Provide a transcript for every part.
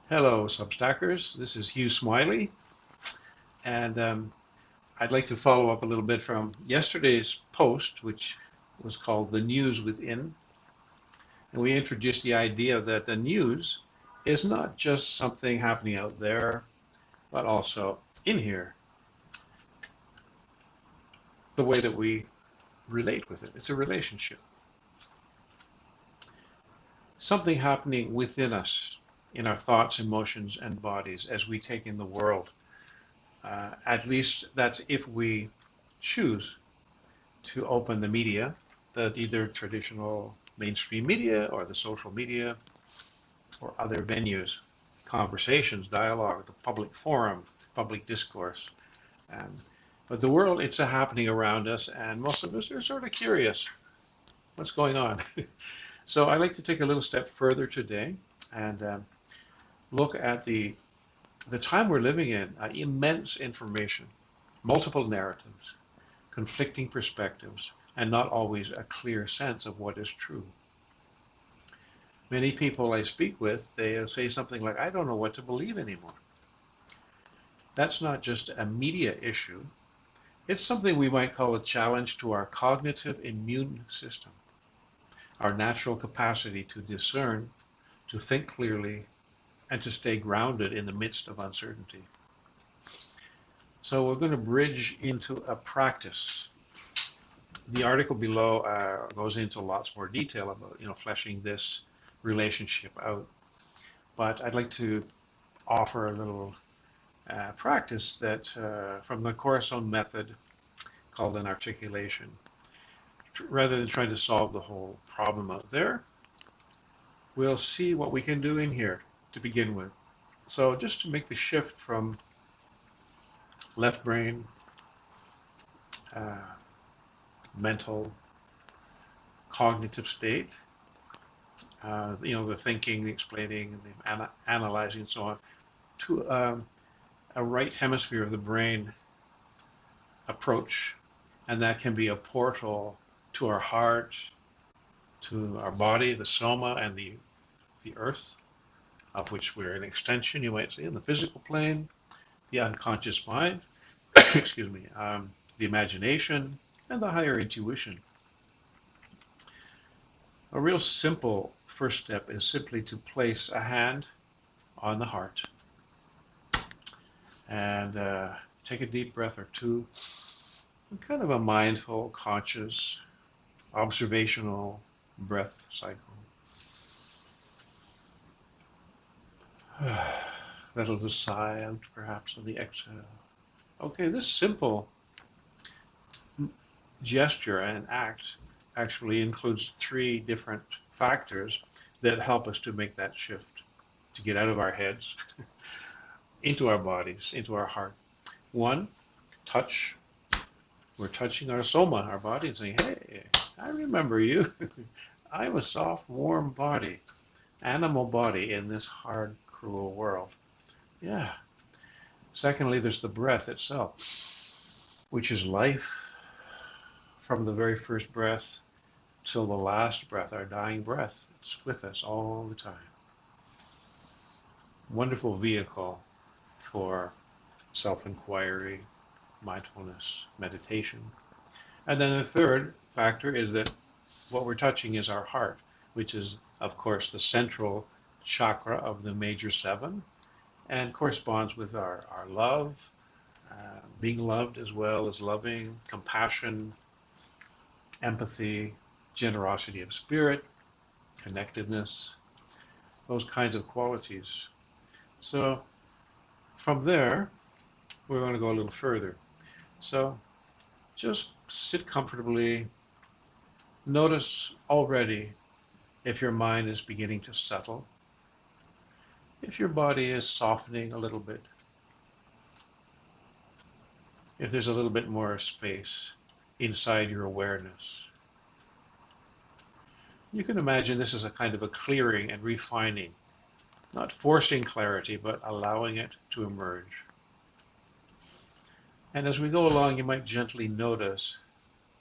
Hello, Substackers. This is Hugh Smiley, and I'd like to follow up a little bit from yesterday's post, which was called The News Within. And we introduced the idea that the news is not just something happening out there, but also in here, the way that we relate with it. It's a relationship, something happening within us, in our thoughts, emotions, and bodies as we take in the world. At least that's if we choose to open the media, the either traditional mainstream media or the social media or other venues, conversations, dialogue, the public forum, public discourse. Um, but the world, it's happening around us, and most of us are sort of curious what's going on. So I'd like to take a little step further today and look at the time we're living in, immense information, multiple narratives, conflicting perspectives, and not always a clear sense of what is true. Many people I speak with, they say something like, I don't know what to believe anymore. That's not just a media issue. It's something we might call a challenge to our cognitive immune system, our natural capacity to discern, to think clearly, and to stay grounded in the midst of uncertainty. So we're going to bridge into a practice. The article below goes into lots more detail about, fleshing this relationship out. But I'd like to offer a little practice that from the Corazon method called an articulation. Rather than trying to solve the whole problem out there, we'll see what we can do in here to begin with. So just to make the shift from left brain, uh, mental, cognitive state, the thinking, the explaining, the analyzing, and so on, to a right hemisphere of the brain approach, and that can be a portal to our heart, to our body, the soma, and the earth, of which we're an extension, you might say, in the physical plane, the unconscious mind, excuse me, the imagination, and the higher intuition. A real simple first step is simply to place a hand on the heart and take a deep breath or two, kind of a mindful, conscious, observational breath cycle. That'll just sigh out perhaps on the exhale. Okay, this simple gesture and act actually includes three different factors that help us to make that shift, to get out of our heads, into our bodies, into our heart. One, touch. We're touching our soma, our body, and saying, hey, I remember you. I'm a soft, warm body, animal body in this hard, cruel world. Yeah. Secondly, there's the breath itself, which is life from the very first breath till the last breath, our dying breath. It's with us all the time. Wonderful vehicle for self-inquiry, mindfulness, meditation. And then the third factor is that what we're touching is our heart, which is, of course, the central chakra of the major seven and corresponds with our love, being loved as well as loving, compassion, empathy, generosity of spirit, connectedness, those kinds of qualities. So from there, we're going to go a little further. So just sit comfortably. Notice already if your mind is beginning to settle, if your body is softening a little bit, if there's a little bit more space inside your awareness. You can imagine this is a kind of a clearing and refining, not forcing clarity, but allowing it to emerge. And as we go along, you might gently notice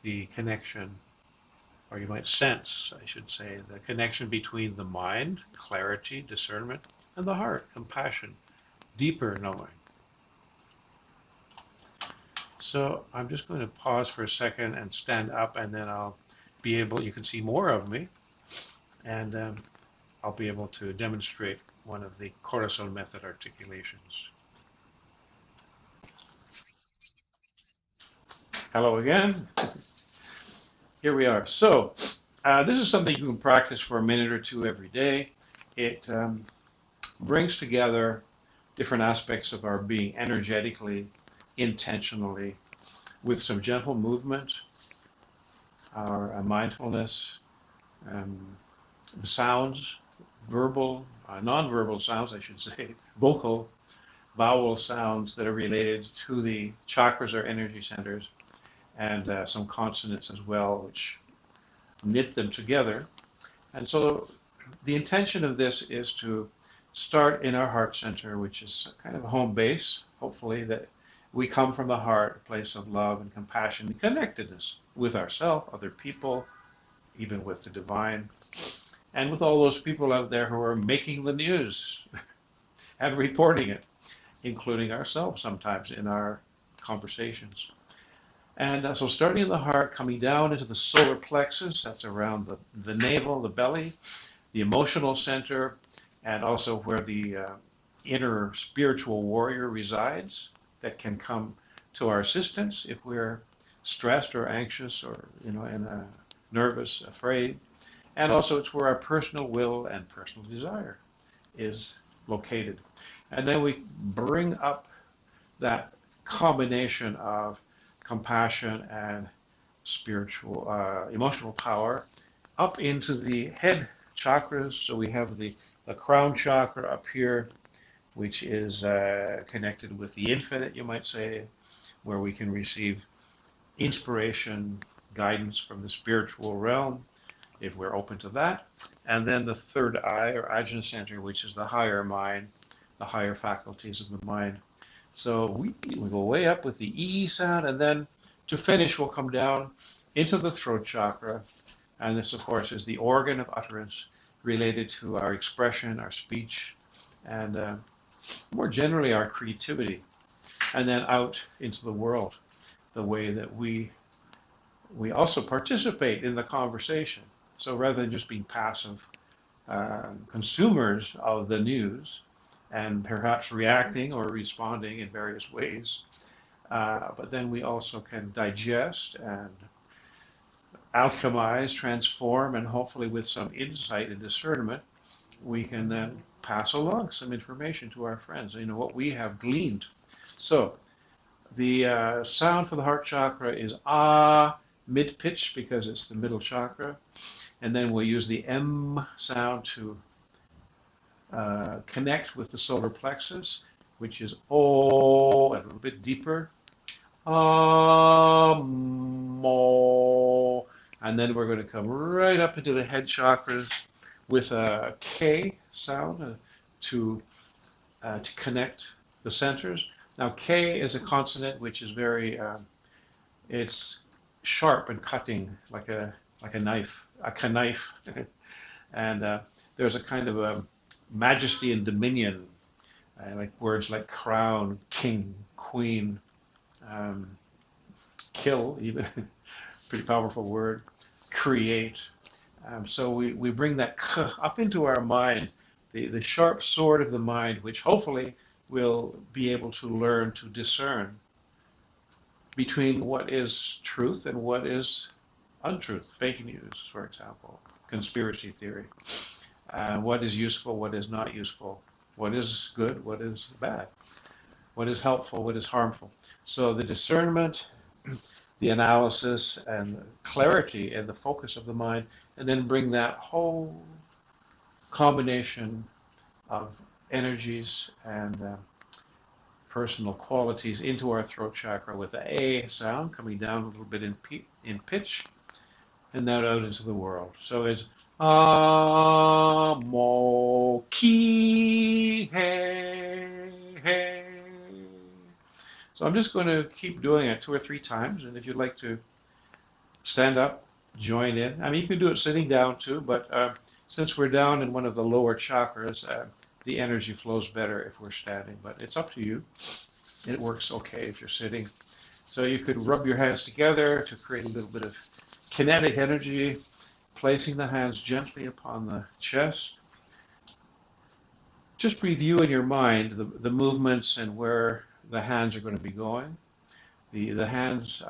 the connection or you might sense, I should say, the connection between the mind, clarity, discernment, and the heart, compassion, deeper knowing. So I'm just going to pause for a second and stand up, and then I'll be able, you can see more of me, and I'll be able to demonstrate one of the Corazon method articulations. Hello again. Here we are. So this is something you can practice for a minute or two every day. It brings together different aspects of our being energetically, intentionally, with some gentle movement, our mindfulness, the sounds, verbal, non-verbal sounds, I should say, vocal, vowel sounds that are related to the chakras or energy centers, and some consonants as well, which knit them together. And so the intention of this is to start in our heart center, which is kind of a home base, hopefully, that we come from the heart, a place of love and compassion and connectedness with ourselves, other people, even with the divine, and with all those people out there who are making the news and reporting it, including ourselves sometimes in our conversations. And so starting in the heart, coming down into the solar plexus, that's around the navel, the belly, the emotional center, and also where the inner spiritual warrior resides that can come to our assistance if we're stressed or anxious or, and nervous, afraid. And also it's where our personal will and personal desire is located. And then we bring up that combination of compassion and spiritual, emotional power up into the head chakras. So we have the crown chakra up here, which is connected with the infinite, you might say, where we can receive inspiration, guidance from the spiritual realm, if we're open to that. And then the third eye, or Ajna center, which is the higher mind, the higher faculties of the mind. So we go way up with the E sound, and then to finish, we'll come down into the throat chakra. And this, of course, is the organ of utterance related to our expression, our speech, and more generally our creativity. And then out into the world, the way that we also participate in the conversation. So rather than just being passive consumers of the news, and perhaps reacting or responding in various ways. But then we also can digest and alchemize, transform, and hopefully with some insight and discernment, we can then pass along some information to our friends, what we have gleaned. So the sound for the heart chakra is ah, mid-pitch, because it's the middle chakra. And then we'll use the M sound to connect with the solar plexus, which is O, a little bit deeper. Mo. And then we're going to come right up into the head chakras with a K sound to connect the centers. Now K is a consonant which is very, it's sharp and cutting, like a knife, a knife. And there's a kind of a majesty and dominion, like words like crown, king, queen, kill, even pretty powerful word, create. So we bring that k up into our mind, the sharp sword of the mind, which hopefully will be able to learn to discern between what is truth and what is untruth, fake news, for example, conspiracy theory. What is useful, what is not useful, what is good, what is bad, what is helpful, what is harmful. So the discernment, the analysis, and clarity and the focus of the mind, and then bring that whole combination of energies and personal qualities into our throat chakra with the A sound coming down a little bit in pitch, and then out into the world. So it's mo ki he he. So I'm just going to keep doing it 2 or 3 times, and if you'd like to stand up join in. I mean, you can do it sitting down too, but since we're down in one of the lower chakras, the energy flows better if we're standing. But it's up to you. It works okay if you're sitting. So you could rub your hands together to create a little bit of kinetic energy, placing the hands gently upon the chest. Just review in your mind the movements and where the hands are going to be going. The hands,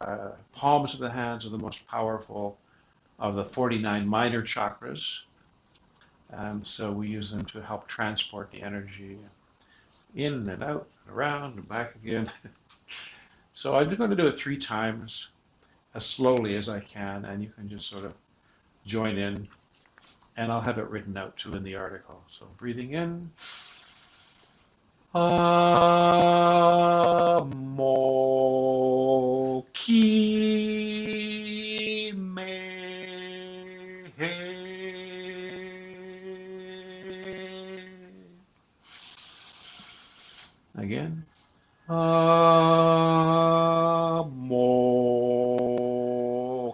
palms of the hands are the most powerful of the 49 minor chakras. So we use them to help transport the energy in and out, and around and back again. So I'm going to do it 3 times, as slowly as I can, and you can just sort of join in, and I'll have it written out too in the article. So breathing in. Amo ki me he. Again. Amo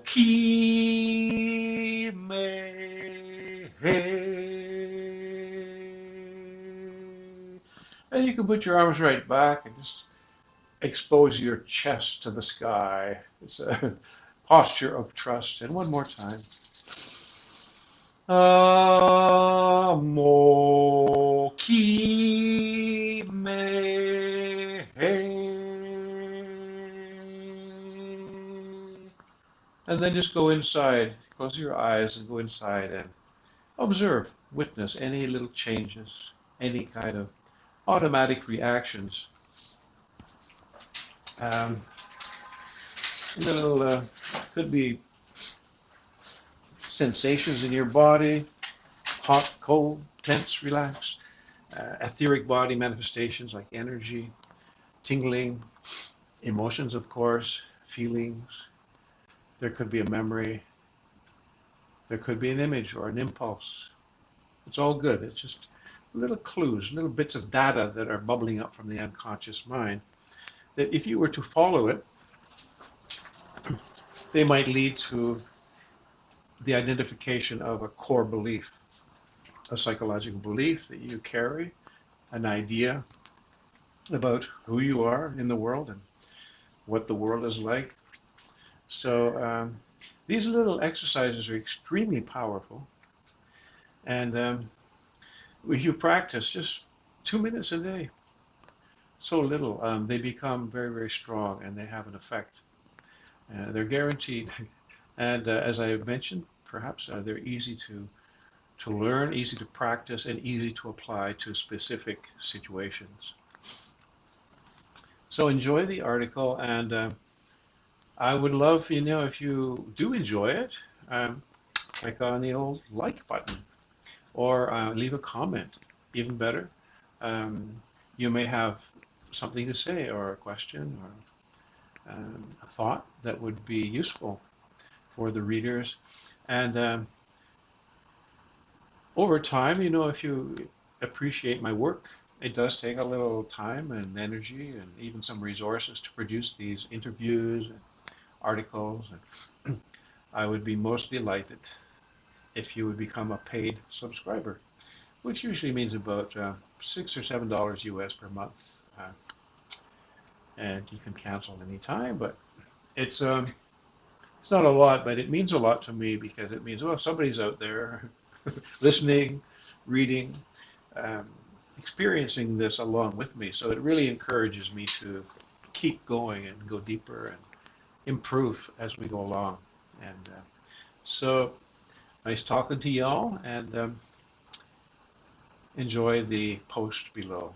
ki me he. And you can put your arms right back and just expose your chest to the sky. It's a posture of trust. And one more time. Amo ki me he. And then just go inside. Close your eyes and go inside and observe, witness any little changes, any kind of automatic reactions. Little could be sensations in your body, hot, cold, tense, relaxed, etheric body manifestations like energy, tingling, emotions, of course, feelings. There could be a memory. There could be an image or an impulse. It's all good. It's just little clues, little bits of data that are bubbling up from the unconscious mind, that if you were to follow it, they might lead to the identification of a core belief, a psychological belief that you carry, an idea about who you are in the world and what the world is like. So these little exercises are extremely powerful. And if you practice just 2 minutes a day, so little, they become very, very strong and they have an effect. They're guaranteed. And as I mentioned, perhaps they're easy to learn, easy to practice, and easy to apply to specific situations. So enjoy the article, and I would love, if you do enjoy it, click on the old like button or leave a comment, even better. You may have something to say or a question or a thought that would be useful for the readers. And over time, if you appreciate my work, it does take a little time and energy and even some resources to produce these interviews and articles. And I would be most delighted if you would become a paid subscriber, which usually means about $6 or $7 US per month. And you can cancel any time, but it's not a lot, but it means a lot to me because it means, well, somebody's out there listening, reading, experiencing this along with me. So it really encourages me to keep going and go deeper and improve as we go along. And so nice talking to y'all, and enjoy the post below.